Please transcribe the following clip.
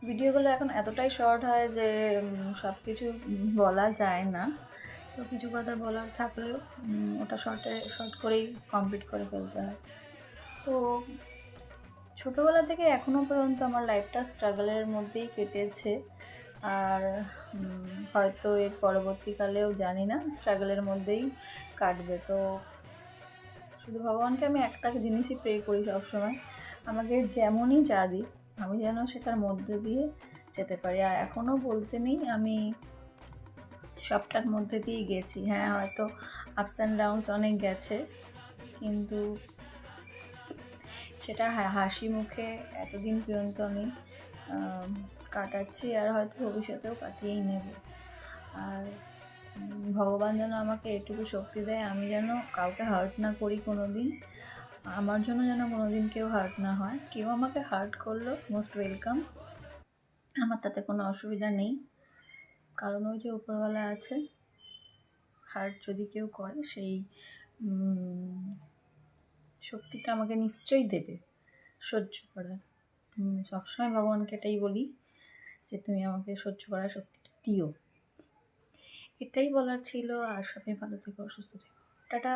ভিডিওগুলো এখন এতটাই শর্ট হয় যে সব কিছু বলা যায় না। তো কিছু কথা বলার থাকলেও ওটা শর্ট করেই কমপ্লিট করে ফেলতে হয়। তো ছোটোবেলা থেকে এখনও পর্যন্ত আমার লাইফটা স্ট্রাগলের মধ্যেই কেটেছে। আর হয়তো এর পরবর্তীকালেও জানি না, স্ট্রাগলের মধ্যেই কাটবে। তো শুধু ভগবানকে আমি একটা জিনিসই প্রে করি সবসময়, আমাকে যেমনই যা দিক আমি যেন সেটার মধ্যে দিয়ে যেতে পারি। আর এখনও বলতে নেই, আমি সবটার মধ্যে দিয়েই গেছি। হ্যাঁ, হয়তো আপস অ্যান্ড ডাউনস অনেক গেছে, কিন্তু সেটা হাসি মুখে এতদিন পর্যন্ত আমি কাটাচ্ছি, আর হয়তো ভবিষ্যতেও কাটিয়েই নেব। আর ভগবান যেন আমাকে এটুকু শক্তি দেয়, আমি যেন কাউকে হার্ট না করি কোনো দিন, আমার জন্য যেন কোনো দিন কেউ হার্ট না হয়। কেউ আমাকে হার্ট করলো মোস্ট ওয়েলকাম, আমার তাতে কোনো অসুবিধা নেই, কারণ ওই যে উপরওয়ালা আছে, হার্ট যদি কেউ করে সেই শক্তিটা আমাকে নিশ্চয়ই দেবে সহ্য করার। সবসময় ভগবানকে এটাই বলি যে তুমি আমাকে সহ্য করার শক্তিটা দিও। এটাই বলার ছিল। আর সবাই ভালো থেকো, অসুস্থ থেকো, টাটা।